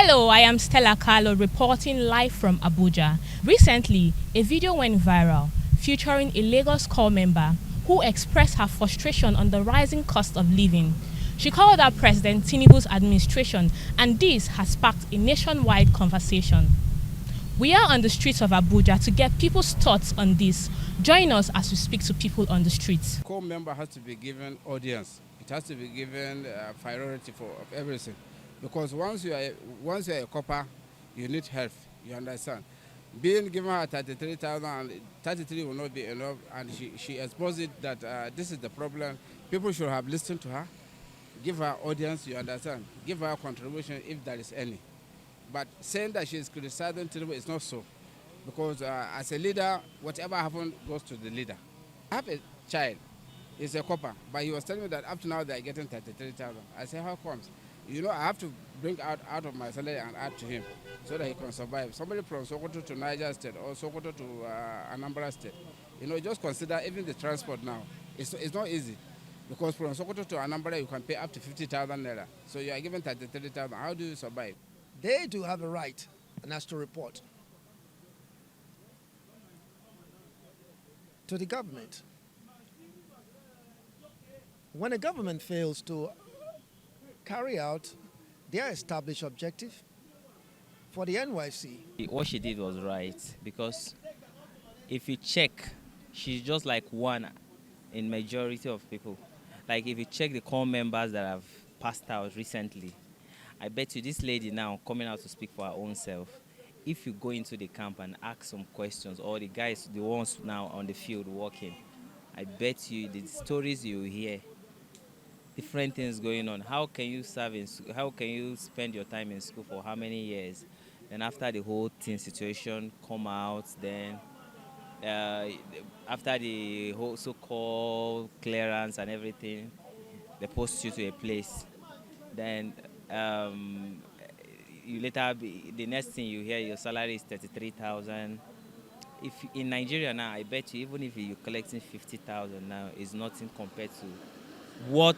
Hello, I am Stella Carlo reporting live from Abuja. Recently, a video went viral featuring a Lagos corps member who expressed her frustration on the rising cost of living. She called out President Tinubu's administration, and this has sparked a nationwide conversation. We are on the streets of Abuja to get people's thoughts on this. Join us as we speak to people on the streets. Corps member has to be given audience. It has to be given priority for everything. Because once you are a copper, you need help, you understand. Being given her 33,000, and 33 will not be enough, and she exposed it that this is the problem. People should have listened to her, give her audience, you understand, give her contribution if there is any. But saying that she is criticizing Tinubu is not so. Because as a leader, whatever happens goes to the leader. I have a child, he's a copper, but he was telling me that up to now they are getting 33,000. I say, how comes? You know, I have to bring out of my salary and add to him so that he can survive. Somebody from Sokoto to Niger State or Sokoto to Anambra State, you know, just consider even the transport now. It's not easy because from Sokoto to Anambra you can pay up to 50,000 naira. So you are given 33,000. How do you survive? They do have a right, and that's to report to the government. When a government fails to carry out their established objective for the NYC. What she did was right, because if you check, she's just like one in majority of people. Like if you check the corps members that have passed out recently, I bet you this lady now coming out to speak for her own self, if you go into the camp and ask some questions, or the guys, the ones now on the field working, I bet you the stories you hear, different things going on. How can you serve in school? How can you spend your time in school for how many years? Then after the whole thing situation come out, then after the whole so-called clearance and everything, they post you to a place. Then you later the next thing you hear, your salary is 33,000. If in Nigeria now, I bet you even if you're collecting 50,000 now, is nothing compared to what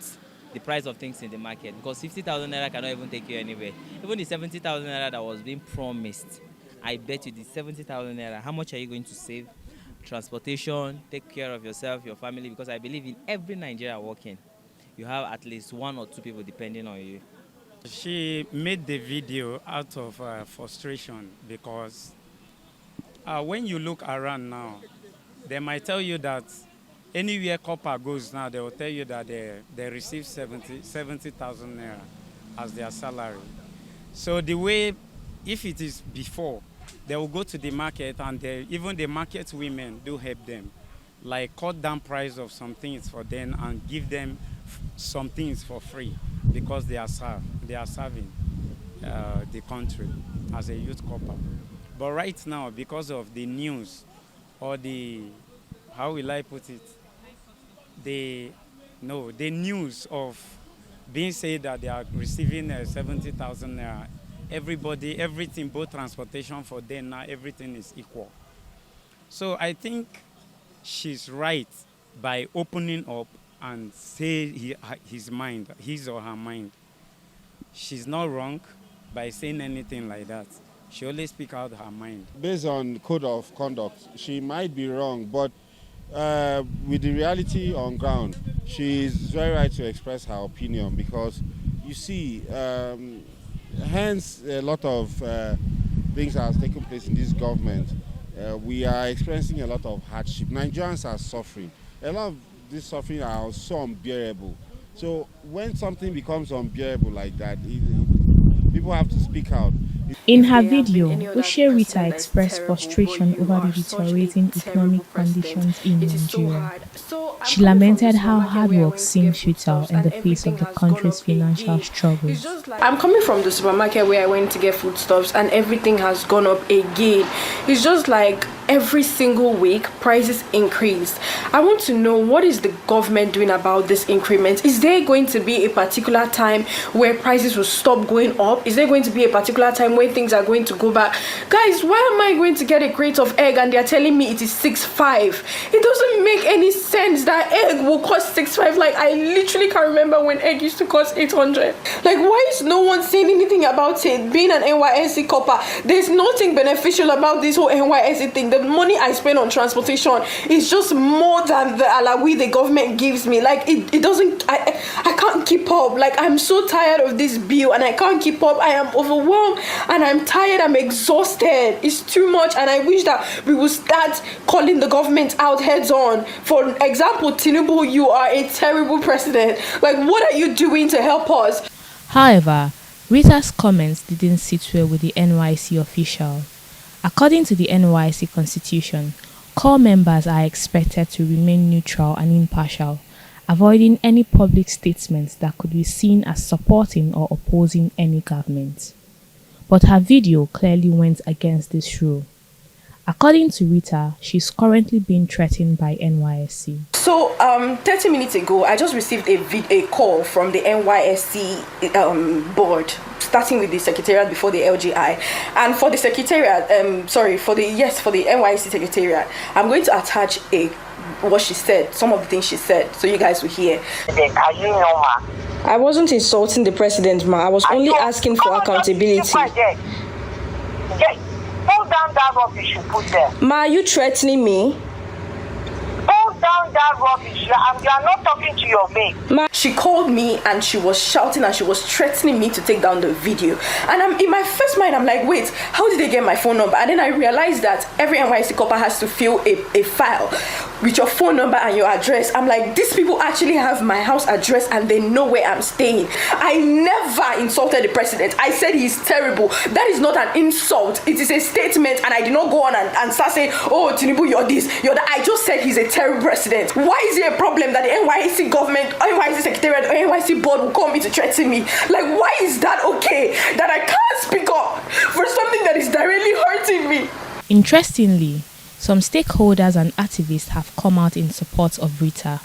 the price of things in the market, because 50,000 naira cannot even take you anywhere. Even the 70,000 naira that was being promised, I bet you the 70,000 naira, how much are you going to save? Transportation, take care of yourself, your family, because I believe in every Nigeria working, you have at least one or two people depending on you. She made the video out of frustration because when you look around now, they might tell you that anywhere copper goes now, they will tell you that they receive 70,000 naira as their salary. So the way, if it is before, they will go to the market, and even the market women do help them, like cut down price of some things for them and give them some things for free because they are serving the country as a youth copper. But right now, because of the news or the, how will I put it? The news of being said that they are receiving 70,000 naira, everything, both transportation for them now, everything is equal. So I think she's right by opening up and say his or her mind. She's not wrong by saying anything like that. She always speaks out her mind. Based on code of conduct, she might be wrong, but with the reality on ground, she is very right to express her opinion, because you see, hence a lot of things that have taken place in this government. We are experiencing a lot of hardship. Nigerians are suffering. A lot of this suffering are so unbearable. So when something becomes unbearable like that, people have to speak out. In her video, Ushe Rita expressed frustration over the deteriorating economic conditions in Nigeria. She lamented how hard work seems futile in the face of the country's financial struggles. I'm coming from the supermarket where I went to get foodstuffs, and everything has gone up again. It's just like every single week prices increased. I want to know, what is the government doing about this increment? Is there going to be a particular time where prices will stop going up? Is there going to be a particular time when things are going to go back? Guys, why am I going to get a crate of egg and they're telling me it is 6.5? It doesn't make any sense that egg will cost 6.5. Like, I literally can't remember when egg used to cost 800. Like, why is no one saying anything about it? Being an NYSC copper, there's nothing beneficial about this whole NYSC thing. The money I spend on transportation is just more than the alawi the government gives me. Like, it doesn't, I can't keep up. Like, I'm so tired of this bill and I can't keep up. I am overwhelmed and I'm tired. I'm exhausted. It's too much, and I wish that we would start calling the government out heads on. For example, Tinubu, you are a terrible president. Like, what are you doing to help us? However, Rita's comments didn't sit well with the NYC official. According to the NYC Constitution, corps members are expected to remain neutral and impartial, avoiding any public statements that could be seen as supporting or opposing any government. But her video clearly went against this rule. According to Rita, she's currently being threatened by NYSC. So, 30 minutes ago, I just received a call from the NYSC board, starting with the secretariat before the LGI. And for the secretariat, for the NYSC secretariat, I'm going to attach what she said, some of the things she said, so you guys will hear. Are you normal? I wasn't insulting the president, ma. I was only asking for accountability. Pull down that rubbish you put there. Ma, are you threatening me? Pull down that rubbish. You are not talking to your mate. Ma, she called me and she was shouting and she was threatening me to take down the video. And I'm in my first mind, I'm like, wait, how did they get my phone number? And then I realized that every NYC copper has to fill a file with your phone number and your address. I'm like, these people actually have my house address and they know where I'm staying. I never insulted the president. I said he's terrible. That is not an insult. It is a statement, and I did not go on and start saying, oh, Tinubu, you're this, you're that. I just said he's a terrible president. Why is it a problem that the NYC government, NYC secretariat, or NYC board will call me to threaten me? Like, why is that okay? That I can't speak up for something that is directly hurting me? Interestingly, some stakeholders and activists have come out in support of Rita.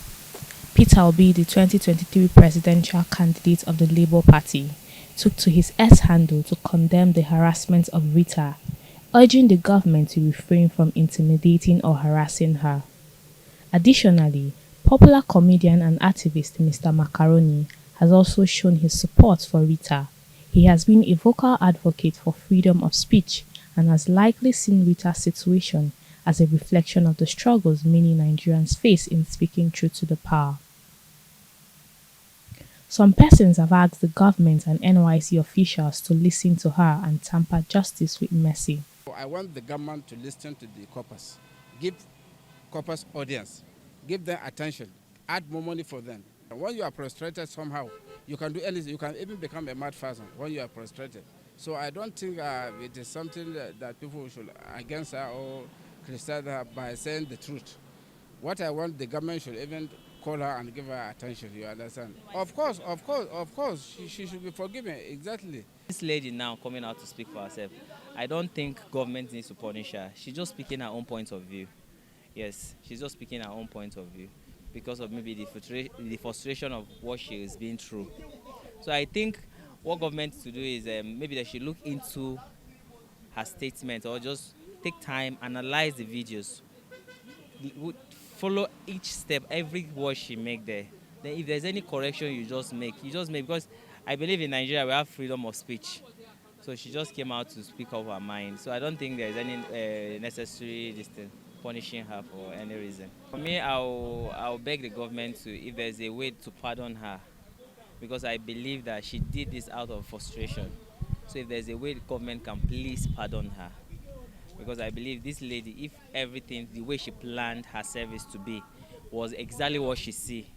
Peter Obi, the 2023 presidential candidate of the Labour Party, took to his X handle to condemn the harassment of Rita, urging the government to refrain from intimidating or harassing her. Additionally, popular comedian and activist Mr. Macaroni has also shown his support for Rita. He has been a vocal advocate for freedom of speech and has likely seen Rita's situation as a reflection of the struggles many Nigerians face in speaking truth to the power. Some persons have asked the government and NYC officials to listen to her and tamper justice with mercy. I want the government to listen to the corpers, give corpers audience, give them attention, add more money for them. And when you are frustrated somehow, you can do anything. You can even become a mad person when you are frustrated. So I don't think it is something that people should against her or criticize her by saying the truth. What I want, the government should even call her and give her attention, you understand? Of course, she should be forgiven, exactly. This lady now coming out to speak for herself, I don't think government needs to punish her. She's just speaking her own point of view. Yes, she's just speaking her own point of view because of maybe the frustration of what she is being through. So I think what government to do is maybe they should look into her statement or just take time, analyze the videos, follow each step, every word she make there. Then if there's any correction you just make because I believe in Nigeria we have freedom of speech. So she just came out to speak of her mind. So I don't think there's any necessary punishing her for any reason. For me, I'll beg the government to, if there's a way to pardon her, because I believe that she did this out of frustration. So if there's a way the government can please pardon her, because I believe this lady, if everything, the way she planned her service to be, was exactly what she see,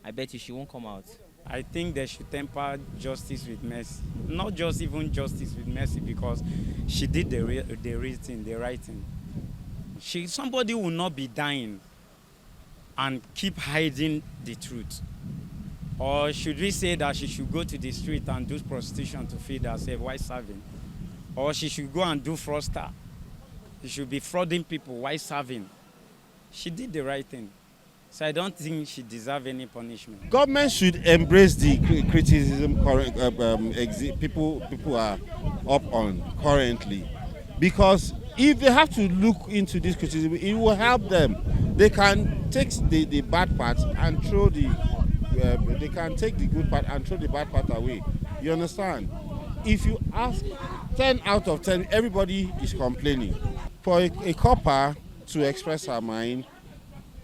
I bet you she won't come out. I think they should temper justice with mercy. Not just even justice with mercy, because she did the right thing. Somebody will not be dying and keep hiding the truth. Or should we say that she should go to the street and do prostitution to feed herself while serving? Or she should go and do fraudster you should be frauding people while serving. She did the right thing. So I don't think she deserves any punishment. Government should embrace the criticism people are up on currently, because if they have to look into this criticism, it will help them. They can take the bad part and throw they can take the good part and throw the bad part away. You understand? If you ask 10 out of 10, everybody is complaining. For a copper to express her mind,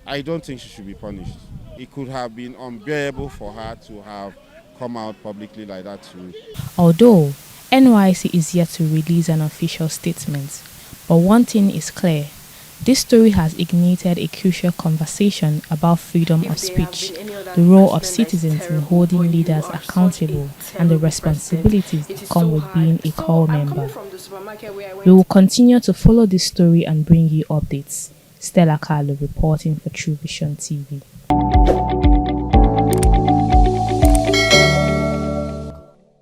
I don't think she should be punished. It could have been unbearable for her to have come out publicly like that too. Although NYSC is yet to release an official statement, but one thing is clear. This story has ignited a crucial conversation about freedom of speech, the role of citizens in holding leaders accountable, and the responsibilities that come with being a core member. We will continue to follow this story and bring you updates. Stella Carlo reporting for True Vision TV.